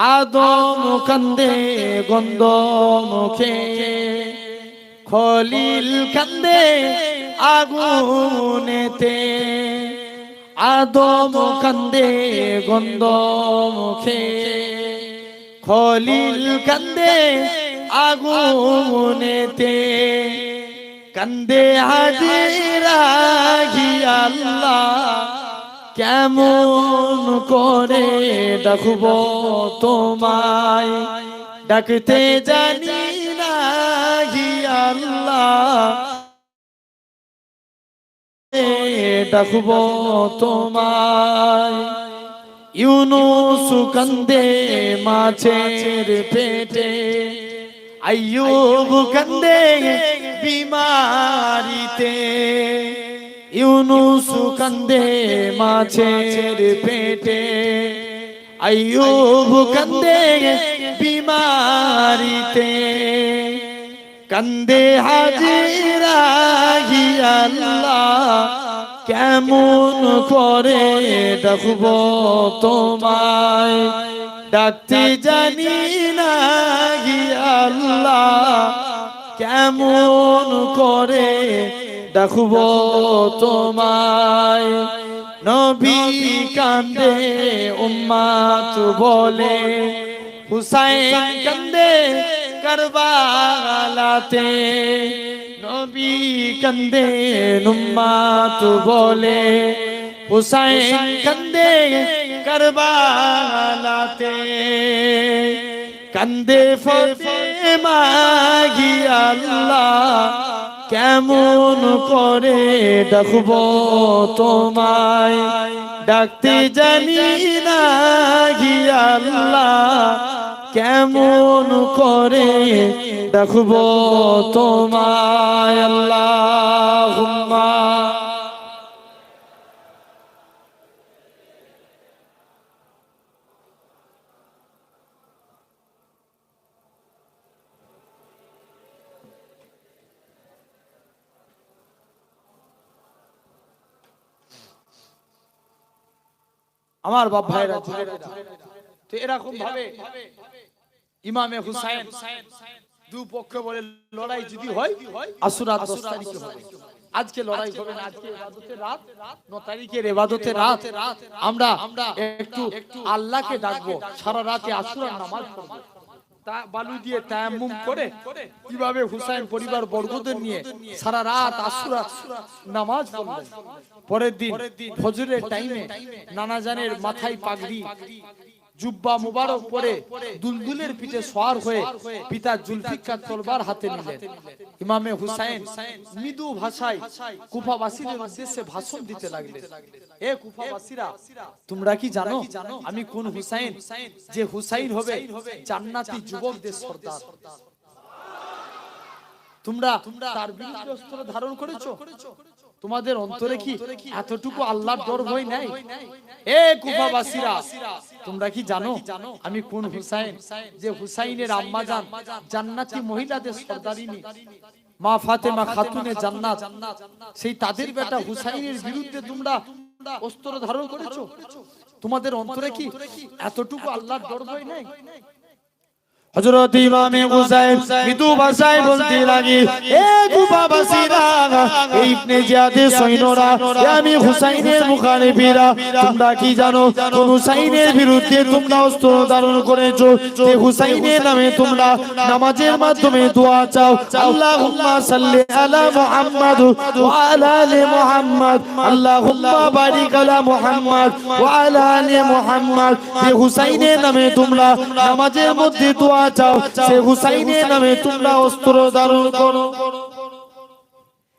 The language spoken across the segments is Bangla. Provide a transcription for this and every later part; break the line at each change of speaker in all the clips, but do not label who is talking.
আদম কান্দে গন্ধ মুখে, খলিল কান্দে আগুনেতে। আদম কান্দে গন্ধ মুখে, খলিল কান্দে আগুনেতে। কান্দে হাজিরা গিয়া আল্লাহ, কেমন করে ডাকব তোমায়, ডাকতে জানি না গিয়া আল্লাহ, ডাকব তোমায়। ইউনুস কান্দে মাছের পেটে, আইয়ুব কান্দে বিমারিতে। ইউনুস কান্দে মাছের পেটে, আইয়ুব কান্দে বিমারিতে। কান্দে হাজিরা গিয়া আল্লাহ, কেমন করে ডাকব তোমায়, ডাকতে জানি না গিয়া আল্লাহ, কেমন করে ডাকব তোমায়। নবী কান্দে উম্মত বলে, হুসাইন কান্দে কারবালাতে। নবী কান্দে উম্মত বলে, হুসাইন কান্দে কারবালাতে। কান্দে ফাতেমা গিয়া আল্লাহ, কেমন করে ডাকব তোমায়, ডাকতে জানি না গিয়া আল্লাহ, কেমন করে ডাকব তোমায়। আল্লাহুম্মা আমার বাপ ভাইরা, তো এরকম ভাবে ইমামে হুসাইন দুপক্ষ বলে লড়াই যদি হয় আশুরা 10 তারিখে হবে। আজকে লড়াই হবে না, আজকে ইবাদতের রাত, 9 তারিখের ইবাদতের রাত। আমরা একটু আল্লাহকে ডাকবো, সারা রাতে আশুরার নামাজ পড়ব, তা বালু দিয়ে তায়াম্মুম করে কিভাবে হুসাইন পরিবার বর্গদের নিয়ে সারা রাত আশুরা নামাজ পড়লেন। পরের দিন ফজরের টাইমে নানা জানের মাথায় পাগড়ি, জুব্বা মুবারক পরে দুলদুলের পিঠে সওয়ার হয়ে পিতা জুলফিকার তরবার হাতে নিলেন। ইমামে হুসাইন মৃদু ভাষায় কুফাবাসীদের উদ্দেশ্যে ভাষণ দিতে লাগলেন। এ কুফাবাসীরা, তোমরা কি জানো আমি কোন হুসাইন? যে হুসাইন হবে জান্নাতি যুবকদের সর্দার। তোমরা তার বিরুদ্ধে অস্ত্র ধারণ করেছো? তোমাদের অন্তরে কি এতটুকু আল্লাহর ডর ভয় নাই? এ কুফাবাসীরা, তোমরা কি জানো আমি কোন হুসাইন? যে হুসাইনের আম্মা জান জান্নাতি মহিলাদের সর্দারিনী, মা ফাতেমা খাতুনে জান্নাত, সেই তাদের বেটা হুসাইনের বিরুদ্ধে তোমরা অস্ত্র ধারণ করেছো? তোমাদের অন্তরে কি এতটুকু আল্লাহর ডর ভয় নাই? হযরত ইমামে হুসাইন মৃদু ভাষায় বলতে লাগি, এ কুফাবাসীরা, ইবনে জিয়াদের সৈন্যরা, আমি হুসাইনের মুখালিফিরা, তোমরা কি জানো কোন হুসাইনের বিরুদ্ধে তোমরা অস্ত্র ধারণ করেছো? যে হুসাইনের নামে তোমরা নামাজের মাধ্যমে দোয়া চাও, আল্লাহুম্মা সাল্লি আলা মুহাম্মাদ ওয়া আলা আলি মুহাম্মাদ, আল্লাহুম্মা বারিক আলা মুহাম্মাদ ওয়া আলা আলি মুহাম্মাদ। যে হুসাইনের নামে তোমরা নামাজের মধ্যে দোয়া চাও, সে হুসাইনের নামে তোমরা অস্ত্র ধারণ করো।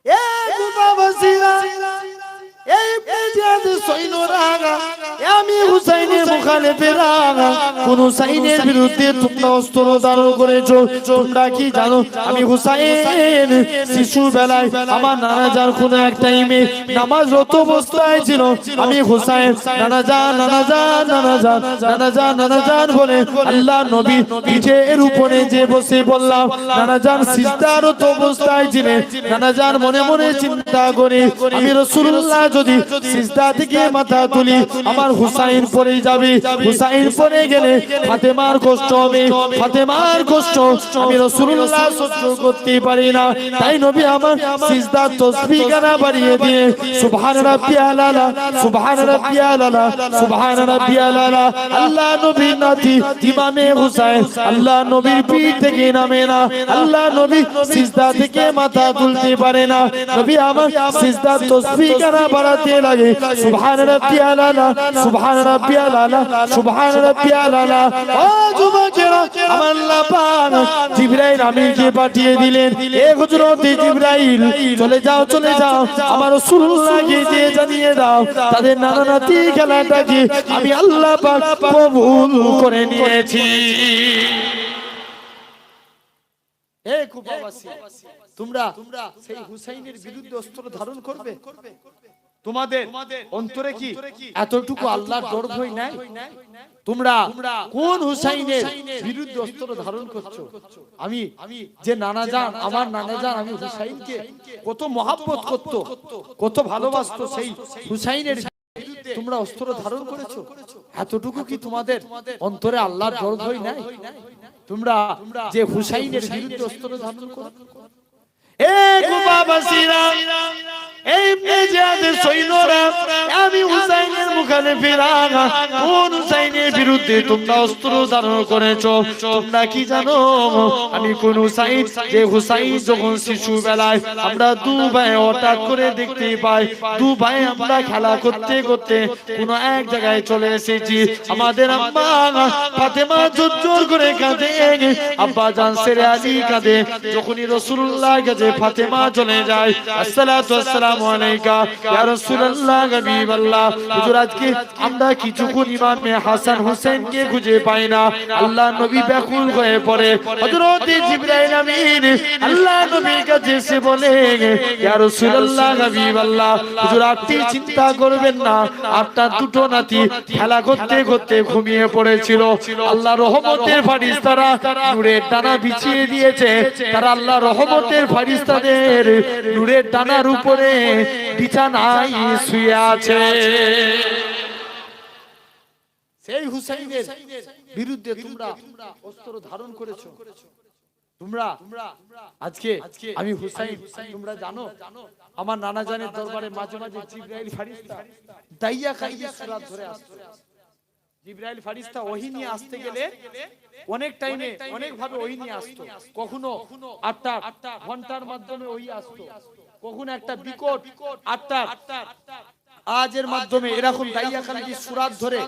এই কুফাবাসীরা, এই জিয়াদের সৈন্যরা, আমি হুসাইনের মুখালিফেরা, কোন হুসাইনের বিরুদ্ধে তোমরা অস্ত্র ধারণ করেছো? তোমরা কি জানো আমি হুসাইন শিশু বেলায় আমার নানাজান কোন এক টাইমে নামাজরত অবস্থায় ছিল, আমি হুসাইন নানাজান নানাজান নানাজান নানাজান নানাজান বলে আল্লাহ নবী পিঠের উপরে যে বসে বললাম, নানাজান সিজদারত অবস্থায় ছিলেন। নানাজান মনে মনে চিন্তা করে, আমি রাসূলুল্লাহ
যদি সিজদা থেকে মাথা তুলি আমার হুসাইন পড়ে যাবে, হুসাইন পড়ে গেলে ফাতেমার কষ্ট হবে, ফাতেমার কষ্ট আমি রাসূলুল্লাহ সহ্য করতে পারি না। তাই নবী আমার সিজদা তাসবিহ গানা বাড়িয়ে দিয়ে সুবহান রাব্বিয়াল আলা, সুবহান রাব্বিয়াল আলা, সুবহান রাব্বিয়াল আলা। আল্লাহ নবীর নাতি ইমামে হুসাইন আল্লাহ নবীর পিঠ থেকে নামে না, আল্লাহ নবী সিজদা থেকে মাথা তুলতে পারে না। নবী আমার সিজদা তাসবিহ গানা বাড়াতে লাগে সুবহান রাব্বিয়াল আলা, সুবহান রাব্বিয়াল আলা, সুবহান রাব্বিয়াল আলা। ও যুবকেরা আমার আল্লাহ পাক জিবরাইল আমিনকে পাঠিয়ে দিলেন, এ হযরত জিবরাইল চলে যাও, চলে যাও আমার রাসূলুল্লাহকে দিয়ে জানিয়ে দাও তাদের নানা নাতি খেলাটাকে আমি আল্লাহ পাক কবুল করে নিয়েছি।
হে কুফাবাসী, তোমরা সেই হুসাইনের বিরুদ্ধে অস্ত্র ধারণ করবে? তোমাদের অন্তরে কি এতটুকু আল্লাহর ডর ভয় নাই? তোমরা কোন হুসাইনের বিরুদ্ধে অস্ত্র ধারণ করছো? আমি যে নানা জান, আমার নানা জান আমি হুসাইনকে কত মহব্বত করত, কত ভালোবাসতো, সেই হুসাইনের বিরুদ্ধে তোমরা অস্ত্র ধারণ করেছো? এতটুকু কি তোমাদের অন্তরে আল্লাহর ডর ভয় নাই? তোমরা যে হুসাইনের বিরুদ্ধে অস্ত্র ধারণ করো?
এ কুফাবাসীরা, এই ইবনে জিয়াদের সৈন্যরা আমি হুসাইনের মুখালিফেরা কোন হুসাইনের বিরুদ্ধে তোমরা অস্ত্র ধারণ করেছো? তোমরা কি জানো আমি কোন হুসাইন? যে হুসাইন যখন শিশু বেলায় আমরা দু ভাই হঠাৎ করে দেখতে পাই, দু ভাই আমরা খেলা করতে করতে কোন এক জায়গায় চলে এসেছি, আমাদের আম্মা ফাতেমা জোর করে কাঁদে, আব্বা জান সেরে আলী কাঁদে, যখনই রাসূলুল্লাহ কাছে ফাতেমা চলে যায় আসসালাতু আসসালামু আলাইকা ইয়া রাসূলুল্লাহ হাবিবাল্লাহ, হুজুর আজকে আমরা কিছুক্ষণ ইমামে হাসান হোসেনকে খুঁজে পাই না। আল্লাহ নবী ব্যাকুল হয়ে পড়ে, হযরত জিবরাইল আমিন আল্লাহ নবীর কাছে এসে বলে ইয়া রাসূলুল্লাহ হাবিবাল্লাহ, হুজুর আপনি চিন্তা করবেন না, আপনার দুটো নাতি খেলা করতে করতে ঘুমিয়ে পড়েছিল, আল্লাহ রহমতের ফেরেশতারা নূরের ডানা বিছিয়ে দিয়েছে, তারা আল্লাহ রহমতের ফেরেশতাদের নূরের ডানার উপরে বিছানায় শুয়ে আছে।
সেই হুসাইনের বিরুদ্ধে তোমরা অস্ত্র ধারণ করেছো। তোমরা আজকে আমি হুসাইন, তোমরা জানো আমার নানা জানের দরবারে মাঝে মাঝে জিবরাইল ফেরেশতা দাইয়া কাইয়া সুরাত ধরে আসতো। জিবরাইল ফেরেশতা ওহী নিয়ে আসতে গেলে অনেক টাইমে অনেক ভাবে ওহী নিয়ে আসতো, কখনো 8টা ঘন্টার মাধ্যমে ওহী আসতো, কখনো একটা বিকট 8টা আজের মাধ্যমে এরকম দাইয়া কাইয়া সুরাত ধরে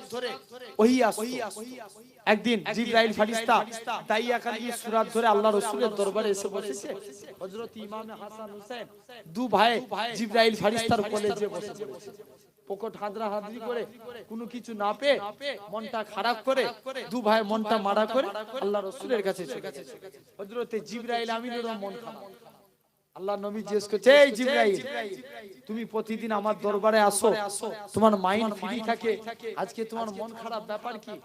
ওহী আসতো। একদিন জিবরাইল ফেরেশতা দাইয়া কাইয়া সুরাত ধরে আল্লাহ রাসূলের দরবারে এসে বসেছে, হযরত ইমামে হাসান হোসেন দু ভাই জিবরাইল ফেরেশতার কোলে যে বসেছে, পকেট হাদরাহাদরি করে কোনো কিছু না পেয়ে মনটা খারাপ করে দু ভাই মনটা মারা করে আল্লাহ রাসূলের কাছে চলে গেছে। হযরত জিবরাইল আমিনের মন খারাপ, আল্লাহ নবী জিজ্ঞেস করছে, এই জিবরাইল তুমি প্রতিদিন আমার দরবারে আসো, তোমার মাইন্ড ফ্রি থাকে, আজকে তোমার মন খারাপ ব্যাপার কি?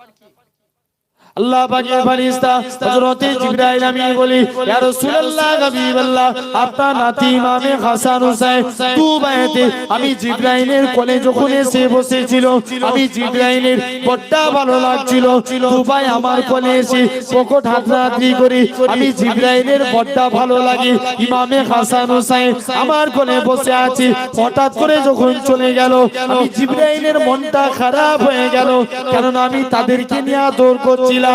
আল্লাহ পাকের ফেরেশতা হযরত জিবরাইল আমিন বলি ইয়া রাসূলুল্লাহ হাবিবাল্লাহ, আপনার নাতি ইমামে হাসান হোসেন দু ভাইতে আমি জিবরাইলের কোলে যখন এসে বসেছিল, আমি জিবরাইলের বড় ভালো লাগছিল, দু ভাই আমার কোলে এসে পকেট হাতরাহাতরি করি, আমি জিবরাইলের বড় ভালো লাগে, ইমামে হাসান হোসেন আমার কোলে বসে আছে, হঠাৎ করে যখন চলে গেল আমি জিবরাইলের মনটা খারাপ হয়ে গেল, কারণ আমি তাদেরকে নিয়ে আদর করছিলাম।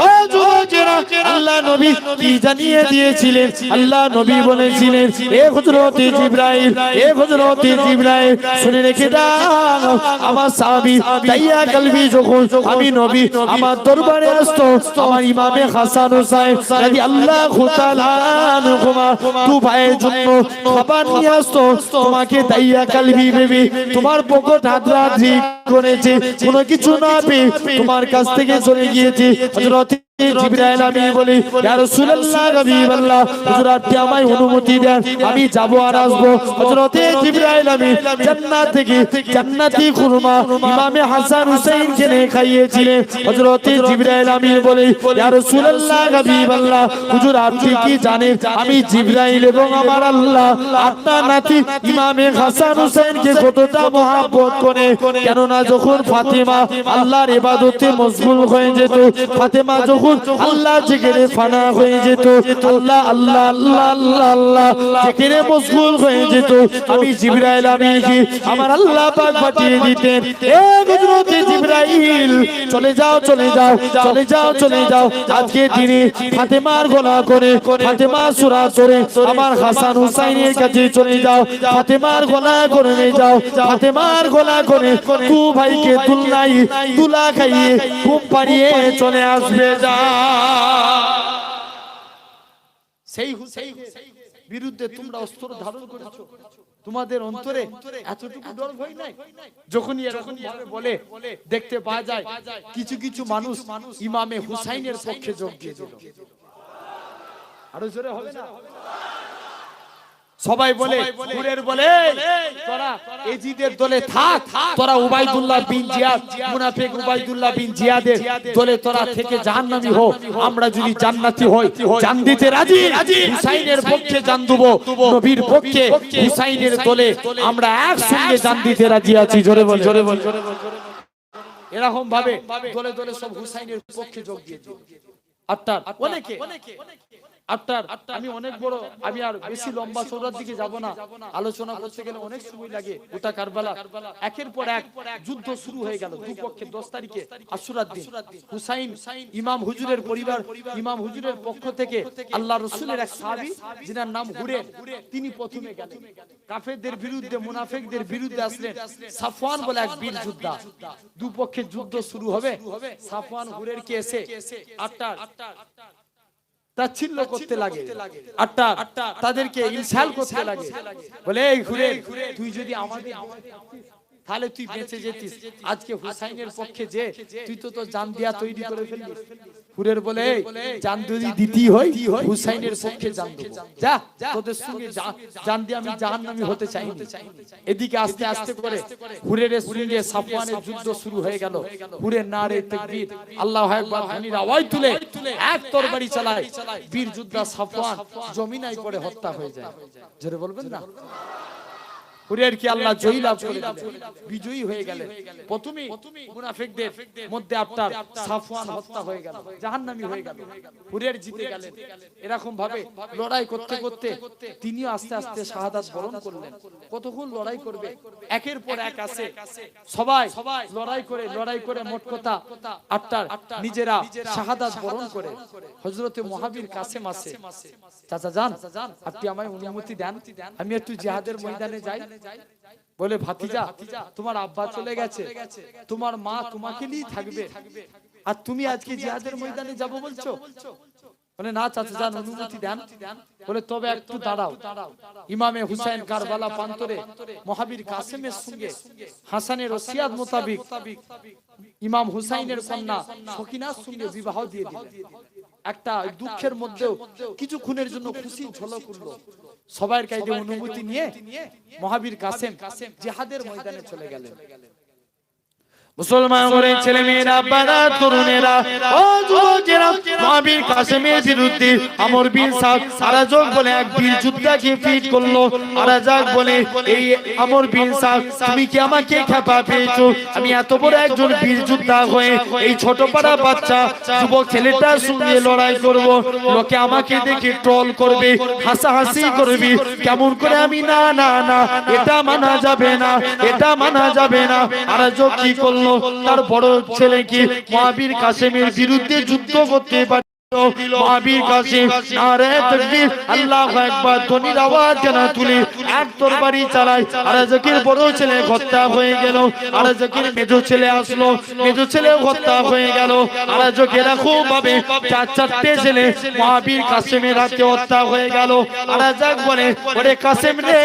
ও যুবকেরা, আল্লাহ নবী কি জানিয়ে দিয়েছিলেন? আল্লাহ নবী বলেছিলেন, এ হযরত জিবরাইল, এ হযরত জিবরাইল শুনে রেখে দাও, আমার সাহাবী দাইয়া কলবি যখন আমি নবী আমার দরবারে আসতো, আমার ইমামে হাসান হোসেন রাদিয়াল্লাহু তাআলা আনহুমা দু ভাইয়ের জন্য খাবার নিয়ে আসতো, তোমাকে দাইয়া কলবি বেবি তোমার পকেট হাতরাহাতরি করেছে, কোনো কিছু না পেয়ে তোমার কাছ থেকে চলে গিয়েছে, হযরত জিবরাইল আমি বলি ইয়া রাসূলুল্লাহ হাবিবাল্লাহ হুজুর আপনি আমায় অনুমতি দেন আমি যাব আর আসব হযরতে জিবরাইল আমি জান্নাত থেকে জান্নাতি খুরমা ইমামে হাসান হুসাইন কে খাইয়েছিলেন হযরতে জিবরাইল আমি বলি ইয়া রাসূলুল্লাহ হাবিবাল্লাহ হুজুর আপনি কি জানেন আমি জিবরাইল এবং আমার আল্লাহ আপনার নাতি ইমামে হাসান হুসাইন কে কতটা মহব্বত করে কেন না যখন ফাতেমা আল্লাহর ইবাদতে মশগুল হয়ে যেত ফাতেমা যখন আল্লাহ জিকিরে ফানা হয়ে যেত আল্লাহ আল্লাহ আল্লাহ আল্লাহ আল্লাহ জিকিরে মশগুল হয়ে যেত আমি জিবরাইল আমিনকে আমার আল্লাহ পাক পাঠিয়ে দিতেন এ হযরত জিবরাইল চলে যাও চলে যাও চলে যাও চলে যাও আজকে দিনে ফাতেমার গলা করে ফাতেমা সূরা করে আমার হাসান হুসাইনের কাছে চলে যাও ফাতেমার গলা করে নিয়ে যাও ফাতেমার গলা করে তু ভাইকে দুলাই দুলা খাইয়ে ঘুম পাড়িয়ে চলে আসবে যা
সেই হুসাইন বিরুদ্ধে তোমরা অস্ত্র ধারণ করেছো তোমাদের অন্তরে এতটুকু ডর ভয় নাই যখনই এরকম ভাবে বলে দেখতে পাওয়া যায় কিছু কিছু মানুষ ইমামে হুসাইনের পক্ষে যোগ দিয়ে দিল আরো জোরে হবে না সবাই বলে কুরের বলে তোরা এজিদের দলে থাক তোরা উবাইদুল্লাহ বিন জিয়াদ মুনাফিক উবাইদুল্লাহ বিন জিয়াদের দলে তোরা থেকে জাহান্নামী হো আমরা যদি জান্নাতি হই জান দিতে রাজি হুসাইনের পক্ষে জান দেব নবীর পক্ষে হুসাইনের দলে আমরা একসঙ্গে জান দিতে রাজি আছি জোরে বল জোরে বল এরকম ভাবে দলে দলে সব হুসাইনের পক্ষে যোগ দিয়েছে আপনার অনেকে আপনার আমি অনেক বড় আমি আর বেশি লম্বা চৌড়ার দিকে যাব না আলোচনা করতে গেলে অনেক সময় লাগে ওটা কারবালা একের পর এক যুদ্ধ শুরু হয়ে গেল দুই পক্ষে 10 তারিখে আশুরার দিন হুসাইন ইমাম হুজুরের পরিবার ইমাম হুজুরের পক্ষ থেকে আল্লাহর রাসূলের এক সাহাবী যিনার নাম হুরের তিনি প্রথমে গেলেন কাফেরদের বিরুদ্ধে মুনাফিকদের বিরুদ্ধে আসলেন সাফওয়ান বলে এক বীর যোদ্ধা দুই পক্ষে যুদ্ধ শুরু হবে সাফওয়ান হুরের কে এসে আটটা তাচ্ছিল্য করতে লাগে আটটা তাদেরকে ইনসাল করতে লাগে বলে এই ঘুরে তুই যদি আমাদের তাহলে তুই বেঁচে যেতিস আজকে হুসাইনের পক্ষে যে তুই তো জান দিয়া তৈরি করে ফেললিস হুরের বলে জান যদি দিতি হয় হুসাইনের পক্ষে জান দেব যা তোদের সঙ্গে জান দিয়ে আমি জাহান্নামী হতে চাই না এদিকে আস্তে আস্তে করে হুরের সঙ্গে সাফওয়ানের যুদ্ধ শুরু হয়ে গেল হুরের নারে তাকবীর আল্লাহু আকবার ধ্বনির আওয়াজ তুলে এক তরবারি চালায় বীর যোদ্ধা সাফওয়ান জমিনায় পড়ে হত্যা হয়ে যায় জোরে বলবেন না হুরের কি আল্লাহ জয় লাভ করে দিলেন বিজয়ী হয়ে গেলেন প্রথমে মুনাফিকদের মধ্যে আপনার সাফওয়ান হত্যা হয়ে গেল জাহান্নামী হয়ে গেল হুরের জিতে গেলেন এরকম ভাবে লড়াই করতে করতে তিনিও আস্তে আস্তে শাহাদাত বরণ করলেন কতক্ষণ লড়াই করবে একের পর এক আসে সবাই লড়াই করে মোট কথা আপনার নিজেরা শাহাদাত বরণ করে হযরতে মুহাবির কাসেম আসে চাচা জান আপনি আমায় অনুমতি দেন আমি একটু জিহাদের ময়দানে যাই বলে ভাতিজা তোমার আব্বা চলে গেছে তোমার মা তোমাকে নিয়ে থাকবে আর তুমি আজকে জিহাদের ময়দানে যাব বলছো বলে না চাচা জান অনুমতি দেন বলে তবে একটু দাঁড়াও ইমামে হুসাইন কারবালা প্রান্তরে মুহাবির কাসেমের সঙ্গে হাসানের ওসিয়াত মোতাবেক ইমাম হুসাইনের কন্যা সকিনার সঙ্গে বিবাহ দিয়ে দিলেন একটা দুঃখের মধ্যেও কিছুক্ষণের জন্য খুশি ঝলক উঠলো সবার কাছে অনুমতি নিয়ে মুহাবির কাসেম জিহাদের ময়দানে চলে গেলেন
মুসলমান করে ছেলে মেয়েরা বাড়া তরুণেরা ও যুবকেরা মুহাবির কাসেমের বিরুদ্ধে আমর বিন সাদ আরাজক বলে এক বীর যোদ্ধাকে ফিট করলো আরাজক বলে এই আমর বিন সাদ তুমি কি আমাকে খেপা পেয়েছো আমি এত বড় একজন বীর যোদ্ধা হয়ে এই ছোট পাড়া বাচ্চা যুবক ছেলেটার সঙ্গে লড়াই করব লোকে আমাকে দেখে ট্রল করবে হাসাহাসি করবে কেমন করে আমি না না না এটা মানা যাবে না এটা মানা যাবে না আরাজক কি করলো তার বড় ছেলেকে মুহাবির কাসেমের বিরুদ্ধে যুদ্ধ করতে পারে মুহাবির কাসেম নারে তাকবীর আল্লাহু আকবার ধ্বনির আওয়াজ জানা তুলে এক তরবারি চালায় আরাজকের বড় ছেলে হত্যা হয়ে গেল আরাজকের মেজো ছেলে আসলো মেজো ছেলে হত্যা হয়ে গেল আরাজকের এরকম ভাবে চারটে ছেলে মহাবীর কাসেমের হাতে হত্যা হয়ে গেল আরাজক বলে ওরে কাসেম রে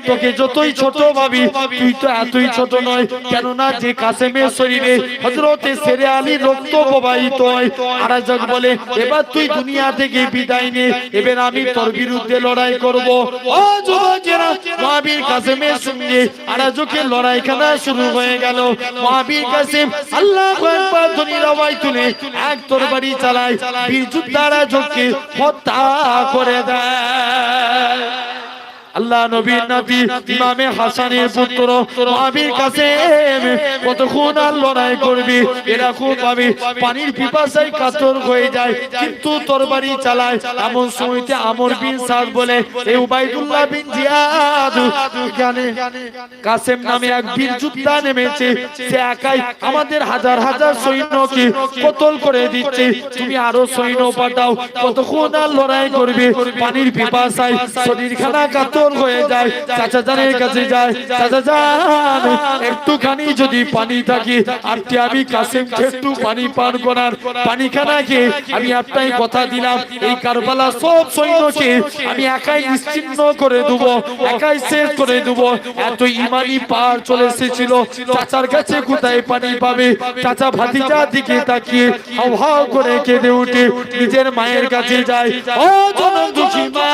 তোকে যতই ছোট ভাবি তুই তো এতই ছোট নয় কেননা যে কাসেমের শরীরে হযরতে শেরে আলীর রক্ত প্রবাহিত হয় আরাজক বলে এবার তুই দুনিয়া থেকে বিদায় নে এবার আমি তোর বিরুদ্ধে লড়াই করব ও যুবকেরা মহাবীর কাসেমের সঙ্গে আরাজকের লড়াইখানা শুরু হয়ে গেল মহাবীর কাসেম আল্লাহু আকবার ধ্বনির আওয়াজ তুলে এক তরবারি চালায় বীর যোদ্ধা আরাজককে হত্যা করে দেয় আল্লাহ নবীর নাতি ইমামে হাসানের পুত্র মহাবীর কাসেম কতক্ষণ আর লড়াই করবে এরকম ভাবে পানির পিপাসায় কাতর হয়ে যায় কিন্তু তরবারি চালায় এমন সময়তে আমর বিন সাদ বলে এই উবাইদুল্লাহ বিন জিয়াদ এখানে কাসেম নামে এক বীর যোদ্ধা নেমেছে সে একাই আমাদের হাজার হাজার সৈন্যকে কতল করে দিচ্ছে তুমি আরো সৈন্য পাঠাও কতক্ষণ আর লড়াই করবে পানির পিপাসায় শরীরখানা কাতর হয়ে যায় চাচা জানের কাছে যায় চাচা জান একটুখানি যদি পানি থাকে আপনি আমি কাসেমকে একটু পানি পান করার পানিখানা খেয়ে আমি আপনাই কথা দিলাম এই কারবালা সব সৈন্যকে আমি একাই নিশ্চিহ্ন করে দেব একাই শেষ করে দেব এত ইমানি পার চলে এসেছিল চাচার কাছে কোথায় পানি পাবে চাচা ভাতিজার দিকে তাকিয়ে হাউ হাউ করে কেঁদে উঠে নিজের মায়ের কাছে যায় ও জনম দুঃখী মা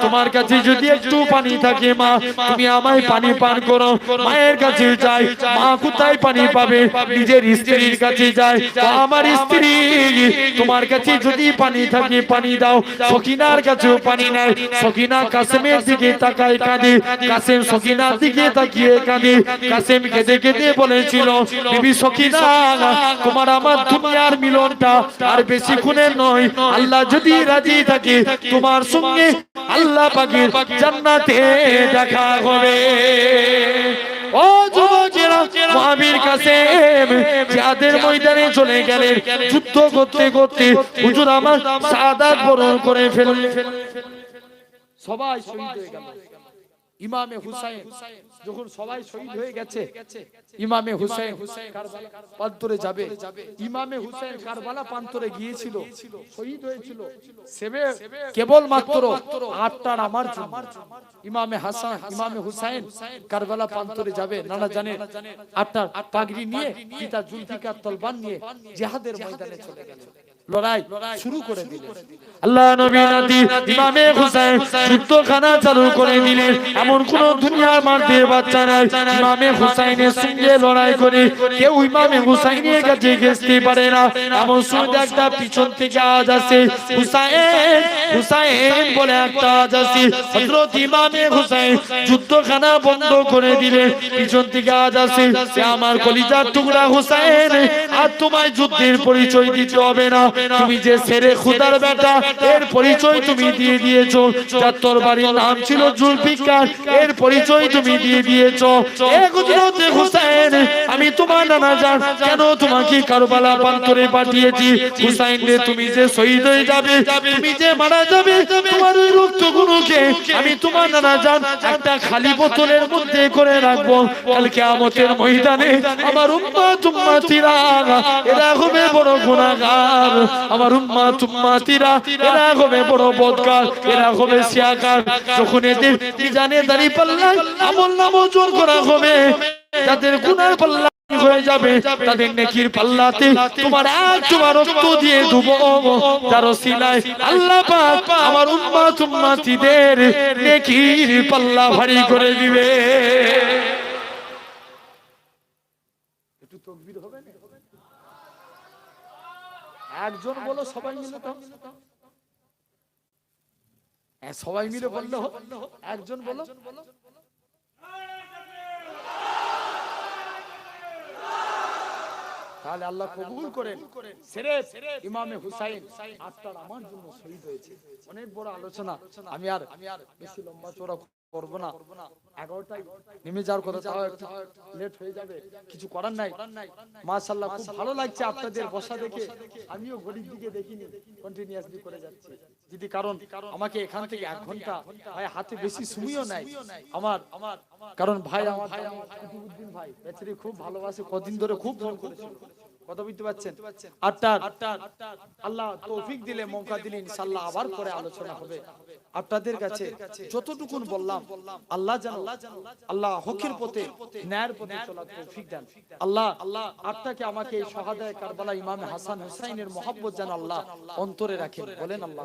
তোমার কাছে যদি একটু পানি থাকে মা তুমি আমায় পানি পান করো মায়ের কাছে যায় মা কোথায় পানি পাবে নিজের স্ত্রীর কাছে যায় আমার স্ত্রী তোমার কাছে যদি পানি থাকে পানি দাও সকিনার কাছেও পানি নাই সকিনা কাসেমের দিকে তাকায় কাঁদে কাসেম সকিনার দিকে তাকিয়ে কাঁদে কাসেম কেঁদে কেঁদে বলেছিল বিবি সকিনা তোমার আমার দুনিয়ার মিলনটা আর বেশিক্ষণের নয় আল্লাহ যদি রাজি থাকে তোমার সঙ্গে আল্লাহ পাকের জান্নাতে দেখা হবে ও যুবকেরা মহাবীর কাসেম জিহাদের ময়দানে চলে গেলেন যুদ্ধ করতে করতে হুজুর আমার শাহাদাত বরণ করে ফেললেন
সবাই শহীদ হয়ে গেল ইমামে হুসাইন যখন সবাই শহীদ হয়ে গেছে ইমামে হুসাইন কারবালা প্রান্তরে যাবে ইমামে হুসাইন কারবালা প্রান্তরে গিয়েছিল শহীদ হয়েছিল সেবে কেবল মাত্র আটটার আমার জন্য ইমামে হাসান ইমামে হুসাইন কারবালা প্রান্তরে যাবে নানা জানে আটটার পাগড়ি নিয়ে পিতা জুলফিকার তলবান নিয়ে জিহাদের ময়দানে চলে গেল লড়াই শুরু করে দিলেন
আল্লাহ নবী নাতি ইমামে হুসাইন যুদ্ধখানা চালু করে দিলেন এমন কোন দুনিয়ার মাঝে বাচ্চা নাই ইমামে হুসাইনের সঙ্গে লড়াই করে কেউ ইমামে হুসাইনের কাছে ঘেঁষতে পারে না এমন সময় একটা পিছন থেকে আওয়াজ আসে হুসাইন হুসাইন বলে একটা আওয়াজ আসে হযরত ইমামে হুসাইন যুদ্ধখানা বন্ধ করে দিলেন পিছন থেকে আওয়াজ আসে আমার কলিজার টুকরা হুসাইন আর তোমায় যুদ্ধের পরিচয় দিতে হবে না তুমি যে শেরে খুদার বেটা এর পরিচয় তুমি দিয়ে দিয়েছো যার তরবারির নাম ছিল জুলফিকার এর পরিচয় তুমি দিয়ে দিয়েছো এ হযরত হুসাইন আমি তোমার নানা জান কেন তোমাকে কারবালা প্রান্তরে পাঠিয়েছি হুসাইন রে তুমি যে শহীদ হয়ে যাবে তুমি যে মারা যাবে তোমার ওই রক্তগুলোকে আমি তোমার নানা জান একটা খালি বোতলের মধ্যে করে রাখবো কাল কিয়ামতের ময়দানে আমার উম্মতিরা এরা হবে বড় গুনাহগার আমার উম্মতিরা এরা হবে বড় বদকার এরা হবে শিয়াকার যখন এদের মিজানে দাঁড়ি পাল্লা আমল নামও জোর করা হবে যাদের গুনার পাল্লা হয়ে যাবে তাদের নেকির পাল্লাতে তোমার এক তোমার রক্ত দিয়ে দেব যার ওসিলায় আল্লাহ পাক আমার উম্মতিদের নেকির পাল্লা ভারী করে দিবে
একটু তাকবীর হবে না একজন বলো সবাই মিলে তো সবাই মিলে বললে একজন বলো তাহলে আল্লাহ কবুল করেন সিরেফ ইমামে হুসাইন আত্মার আমার জন্য শহীদ হয়েছে অনেক বড় আলোচনা আমি আর বেশি লম্বা চওড়া করবো না, 11টায় নেমে যাওয়ার কথা, তাও একটু লেট হয়ে যাবে, কিছু করার নাই। মাশাআল্লাহ খুব ভালো লাগছে আপনাদের বসা দেখে, আমিও ঘড়ির দিকে দেখিনি, কন্টিনিউয়াসলি করে যাচ্ছি। যদি কারণ আমাকে এখান থেকে 1 ঘন্টা ভাই হাতে বেশি সময়ও নাই আমার, কারণ ভাই আমার কুতুবউদ্দিন ভাই বেচারি খুব ভালোবাসে, কদিন ধরে খুব ফোন করেছিল, কথা বুঝতে পারছেন। আটটার আল্লাহ তৌফিক দিলে, মৌকা দিলে ইনশাআল্লাহ আবার পরে আলোচনা হবে। আপনাদের কাছে যতটুকুন বললাম, আল্লাহ যেন আল্লাহ হকের পথে, ন্যায়ের পথে চলার তৌফিক দেন। আল্লাহ আপনাকে আমাকে এই শাহাদায়ে কারবালা ইমাম হাসান হুসাইনের মহব্বত যেন আল্লাহ অন্তরে রাখেন, বলেন আল্লাহ।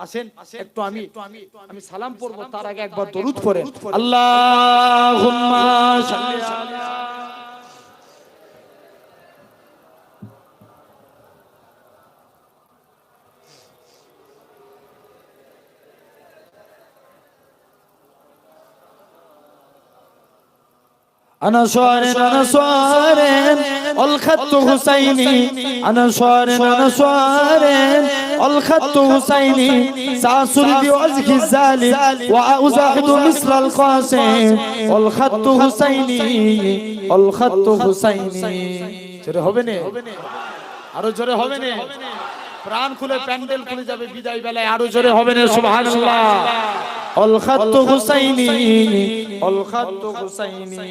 আসেন একটু আমি সালাম পড়বো, তার আগে একবার দরুদ পড়েন। আল্লাহুম্মা সাল্লি আলা
أنا صارن أنا صارن الخط حسيني أنا صارن أنا صارن الخط حسيني سأصل بعزك الظالم وأزاحد مصر القاسم الخط حسيني الخط حسيني
জোরে হবে না, আরো জোরে হবে না, প্রাণ খুলে প্যান্ডেল খুলে যাবে বিদায় বেলায়, আরো জোরে হবে না সুবহানাল্লাহ।
الخط حسيني الخط حسيني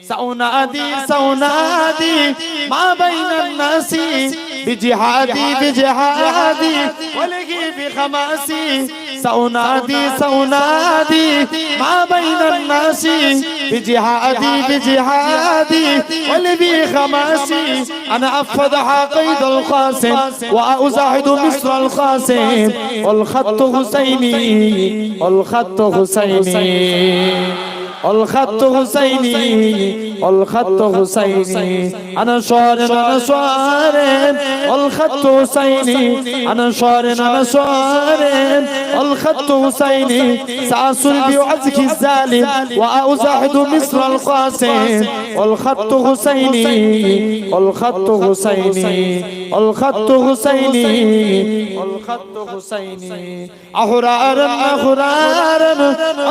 سأنادي سأنادي ما بين الناس بجهادي بجهادي ولقي بخماسي سأنادي سأنادي ما بين الناس بجهادي بجهادي ولقي خماسي أنا أفضح قيد القاسم وأزاحد مصر القاسم والخط حسيني الخط حسيني الخط حسيني الخط حسيني أنا صارن أنا صارن الخط حسيني أنا صارن أنا صارن الخط حسيني سأصل بعزك الظالم وأزاحد مصر القاسم والخط حسيني الخط حسيني الخط حسيني الخط حسيني أحرارا أحرارا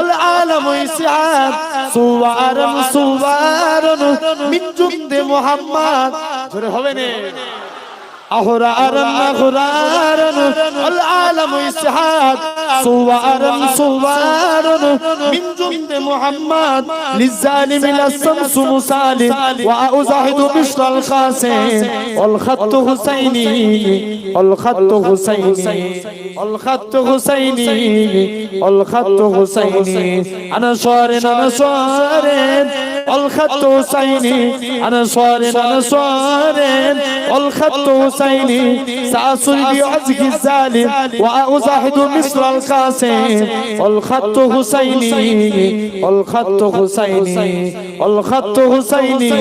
العالم يسعد صوارا صوارا من جند محمد جوরে হবে না أحرارا أحرارا العالم يسعد صوارا صوارا من جند محمد للظالم الشمس مسالم وأزاحد بشر القاسم والخط حسيني الخط حسيني الخط حسيني الخط حسيني أنا صارن أنا صارن الخط حسيني أنا صارن أنا صارن الخط حسيني سأصل بعزك الظالم وأزاحد مصر القاسم الخط حسيني الخط حسيني الخط حسيني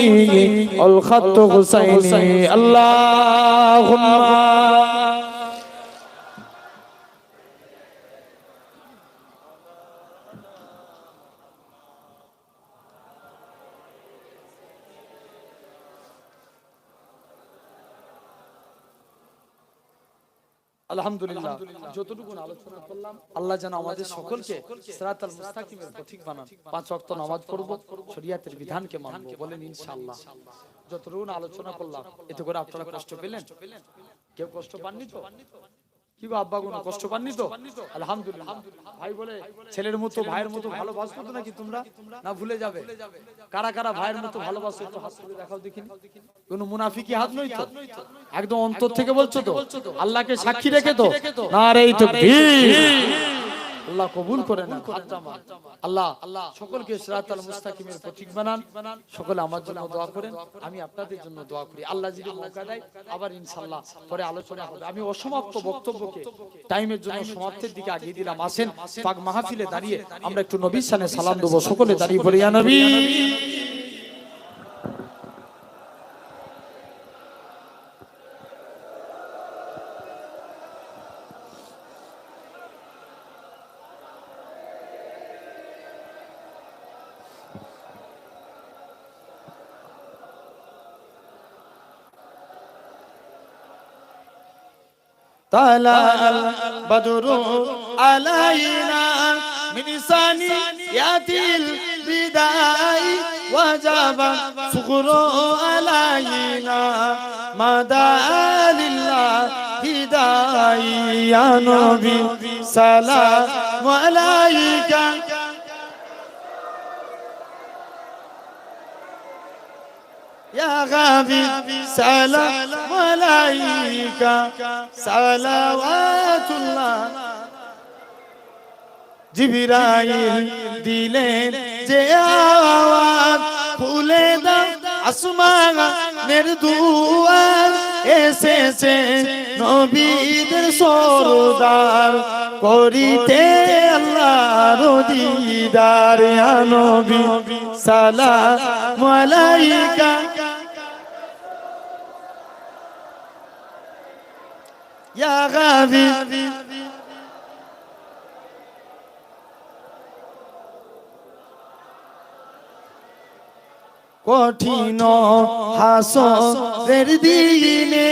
الخط حسيني اللهم
আলহামদুলিল্লাহ, যতটুকু আলোচনা করলাম আল্লাহ যেন আমাদের সকলকে সিরাতাল মুস্তাকিমের পথিক বানান। 5 ওয়াক্ত নামাজ পড়ব, শরীয়তের বিধানকে মানব, বলেন ইনশাআল্লাহ। যতটুকু আলোচনা করলাম এতে করে আপনারা কষ্ট পেলেন? কেউ কষ্ট পাননি তো? কি গো আব্বা কোনো কষ্ট পাননি তো? আলহামদুলিল্লাহ। ভাই বলে ছেলের মতো ভাইয়ের মতো ভালোবাসতো তো নাকি তোমরা? না ভুলে যাবে? কারা কারা ভাইয়ের মতো ভালোবাসো একটু হাত তুলে দেখাও দেখিনি। কোনো মুনাফিকি হাত নই তো? একদম অন্তর থেকে বলছো তো? আল্লাহকে সাক্ষী রেখে তো? নারে তাকবীর। আল্লাহ কবুল করে নেন হাতটা আমার। আল্লাহ সকলকে সিরাতাল মুস্তাকিমের পথিক বানান। সকলে আমার জন্য দোয়া করেন, আমি আপনাদের জন্য দোয়া করি। আল্লাহ যদি মৌকা দেয় আবার ইনশাআল্লাহ পরে আলোচনা হবে। আমি অসমাপ্ত বক্তব্যকে টাইমের জন্য সমাপ্তির দিকে আগিয়ে দিলাম। আসেন পাক মাহফিলে দাঁড়িয়ে আমরা একটু নবীর শানে সালাম দেব। সকলে দাঁড়িয়ে পড়ি ইয়া নবী।
طلع البدر علينا من ثانيات البداء وجب شكر علينا مدى لله هداي يا نبي سلام عليك يا غابي سلام عليك صلوات الله জিবরাইল দিলেন যে আওয়াজ খুলে দাও আসমানের দুয়ার এসেছে নবীদের সরদার করিতে আল্লাহর দিদার ইয়া নবী সালাম আলাইকা ইয়া গাবি কঠিন হাসরের দিনে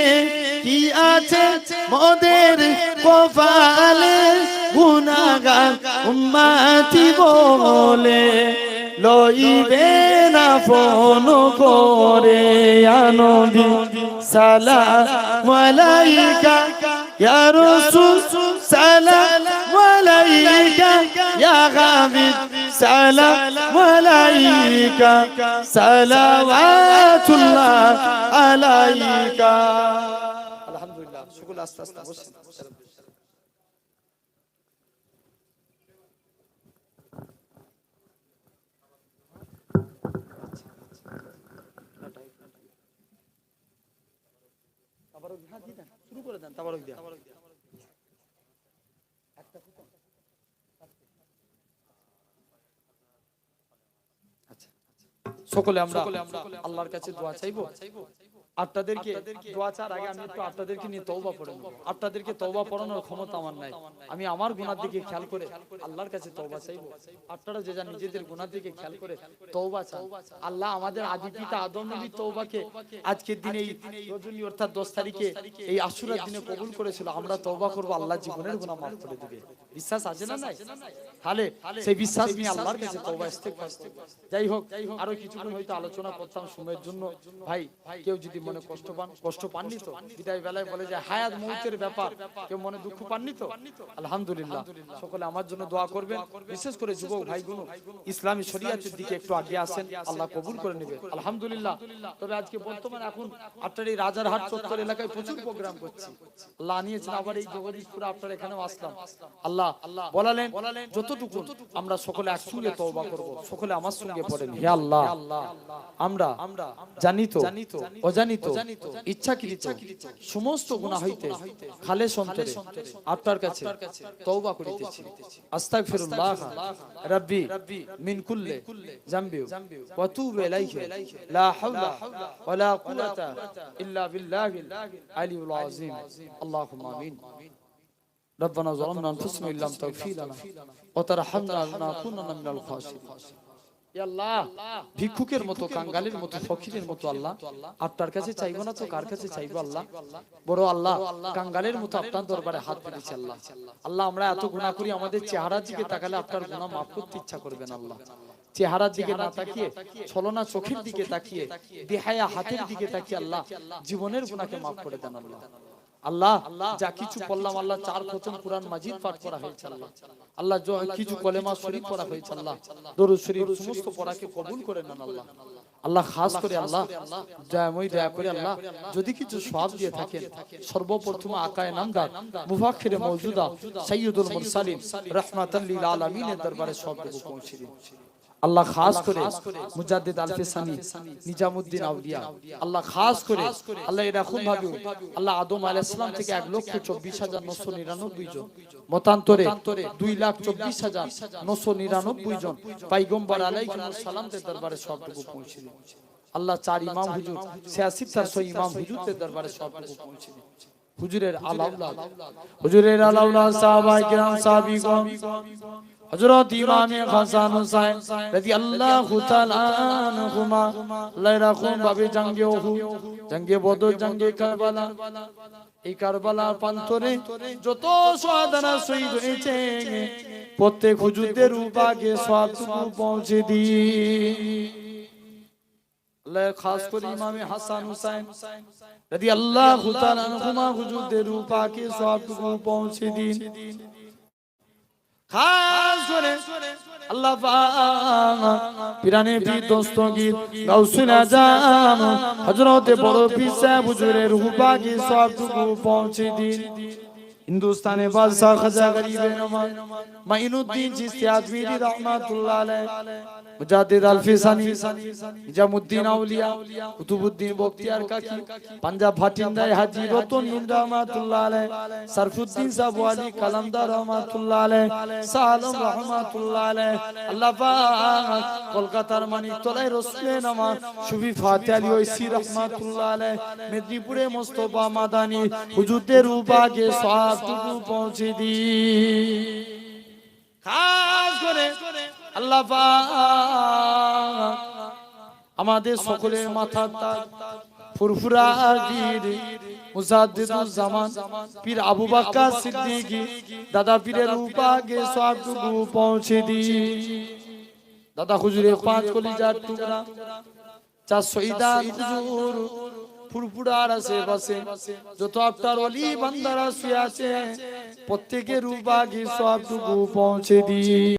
কি আছে মোদের কপালে গুনাহগার উম্মতি বলে লইবে না ফোন করে ইয়া নবী সালাম আলাইকা ইয়া রাসূল সালাম আলাইকা ইয়া হাবিব সালাম আলাইকা সালাওয়াতুল্লাহ আলাইকা। আলহামদুলিল্লাহ, সকল আস্তে আস্তে বসেন। শুরু করে দেন তাবারক দিয়া।
সকলে আমরা আল্লাহর কাছে দোয়া চাইবো। আপনাদেরকে দোয়া চার আগে আমি একটু আপনাদেরকে নিয়ে তওবা পড়ে নেব। আপনাদেরকে তওবা পড়ানোর ক্ষমতা আমার নাই, আমি আমার গুনার দিকে খেয়াল করে আল্লাহর কাছে তওবা চাইবো। আপনারা যে যান নিজেদের গুনার দিকে খেয়াল করে তওবা চান। আল্লাহ আমাদের আদি পিতা আদম নবীর তওবাকে আজকের দিনে এই রজনী অর্থাৎ 10 তারিখে এই আশুরার দিনে কবুল করেছিল। আমরা তওবা করব, আল্লাহ জীবনের গুনাহ মাফ করে দিবে। বিশ্বাস আছে না নাই? তাহলে সেই বিশ্বাস নিয়ে আল্লাহর কাছে তওবা ইস্তেগফার। যাই হোক, আরো কিছুক্ষণ হয়তো আলোচনা করতাম সময়ের জন্য। ভাই কেউ যদি মনে কষ্ট পাননি তো? বিদায় বেলায় বলে যে হায়াত মৌতের ব্যাপার, কেউ মনে দুঃখ পাননি তো? আলহামদুলিল্লাহ, সকলে আমার জন্য দোয়া করবেন। বিশেষ করে যুবক ভাইগুলো ইসলামী শরীয়তের দিকে একটু আগে আসেন, আল্লাহ কবুল করে নেবে। আলহামদুলিল্লাহ। তবে আজকে বর্তমানে এখন আপনার এই রাজারহাট চত্বর এলাকায় প্রচুর প্রোগ্রাম করছি। আল্লাহ নিয়েছেন আবার এই জগদীশপুরে আপনার এখানেও আসলাম। আল্লাহ বলালেন যতটুকু আমরা সকলে একসঙ্গে তওবা করব। সকলে আমার সঙ্গে পড়েন, হে আল্লাহ আমরা জানিত অজানিত ইচ্ছাকৃত সমস্ত গুনাহ হইতে খালেস অন্তরে আপনার কাছে তওবা করিতেছি। আস্তাগফিরুল্লাহ রাব্বি মিন কুল্লি যামবি ওয়া তুবু ইলাইহি লা হাওলা ওয়ালা কুওয়াতা ইল্লা বিল্লাহিল আলিয়্যিল আযীম। আল্লাহুম্মা আমিন। ربنا ظلمنا انفسنا وان لم تغفر لنا وترحمنا لنكونن من الخاسرين। ইয়া আল্লাহ, ভিক্ষুকের মতো, কাঙ্গালের মতো, ফকিরের মতো আল্লাহ আপনার কাছে চাইবো না তো কার কাছে চাইবো? আল্লাহ বড় আল্লাহ কাঙ্গালের মতো আপনার দরবারে হাত পেতেছি। আল্লাহ আল্লাহ আমরা এত গুনাহ করি, আমাদের চেহারার দিকে তাকালে আপনার গুনাহ মাফ করতে ইচ্ছা করবেন। আল্লাহ চেহারার দিকে না তাকিয়ে, ছলনা চোখের দিকে তাকিয়ে, বেহায়া হাতের দিকে তাকিয়ে আল্লাহ জীবনের গুনাহকে মাফ করে দেন। আল্লাহ আল্লাহ যা কিছু পড়লাম আল্লাহ, 4 খতম কুরআন মাজিদ পাঠ করা হয়েছে আল্লাহ, আল্লাহ কিছু কলেমা শরীফ পড়া হয়েছে আল্লাহ, দরুদ শরীফ সমস্ত পড়াকে কবুল করে নেন আল্লাহ। আল্লাহ খাস করে আল্লাহ দয়া করে আল্লাহ যদি কিছু সওয়াব দিয়ে থাকেন, সর্বপ্রথম আকায়ে নামদার মুফাক্খিরে মওজুদা সাইয়্যিদুল মুরসালিন রাহমাতাল লিল আলামিনের দরবারে সবটুকু পৌঁছে দিন। আল্লাহ খাস করে মুজাদ্দিদ আল-ফিসানি নিজামউদ্দিন আউলিয়া আল্লাহ খাস করে আল্লাহ এরকম ভাবে আল্লাহ আদম আলাইহিস সালাম থেকে 1,24,999 জন, মতান্তরে 2,24,999 জন পয়গম্বর আলাইহিস সালামদের দরবারে সবটুকু পৌঁছে দিন। আল্লাহ 4 ইমাম হুজুর 86 ইমাম হুজুরদের দরবারে সবটুকু পৌঁছে দিন। হুজুরের আলাউলাদ সাহাবায়ে কিরাম সাহাবীগণ হযরত ইমাম হাসান হুসাইন রাদিয়াল্লাহু তাআলা আনহুমা আল্লাহ রাখুন ভাবে জঙ্গে ওহুদ, জঙ্গে বদর, জঙ্গে কারবালা এই কারবালার প্রান্তরে যত শাহাদানা শহীদ হয়েছে প্রত্যেক হুজুরদের রূপাকে সওয়াবটুকু পৌঁছে দিন। আল্লাহ খাস করে ইমামে হাসান হুসাইন রাদিয়াল্লাহু তাআলা আনহুমা হুজুরদের রূপাকে সওয়াবটুকু পৌঁছে দিন। খাস করে আল্লাহ পাক পিরানে পীর দস্তগীর গাউসুল আজম হযরতে বড় পীর সাহেব হুজুরের রূপাকে সওয়াবটুকু পৌঁছে দিন। হিন্দুস্তানে বাদশাহ খাজা গরিবে নওয়াজ মাইনুদ্দিন চিশতি আজমিরি রহমাতুল্লাহ আলাইহি, মুজাদ্দিদ আল-ফিসানি, নিজামুদ্দিন আউলিয়া, কুতুবউদ্দিন বখতিয়ার কাকি, পাঞ্জাব ভাটিন্দায় হাজী রতন রহমাতুল্লাহ আলাইহি, সরফুদ্দিন সাহেব আলী কালামদার রহমাতুল্লাহ আলাইহি, সালাম রহমাতুল্লাহ আলাইহি। আল্লাহ পাক কলকাতার মানিকতলায় রসুলে নামা সুফি ফাতে আলী ওইসি রহমাতুল্লাহ আলাইহি, মেদিনীপুরে মোস্তফা মাদানী হুজুরদের রূপাকে সওয়াবটুকু পৌঁছে দিন। খাস করে আল্লাহ পাক আমাদের সকলের মাথার তাজ ফুরফুরা পীর মুজাদ্দিদুল জামান পীর আবু বকর সিদ্দিকী দাদা পীরের রূপাকে সওয়াবটুকু পৌঁছে দিন। দাদা হুজুরের 5 কলিজার টুকরা 4 শহীদান হুজুর ফুরফুরার আশেপাশে যত আপনার ওলি বান্দারা শুয়ে আছে প্রত্যেকের রূপাকে সওয়াবটুকু পৌঁছে দিন।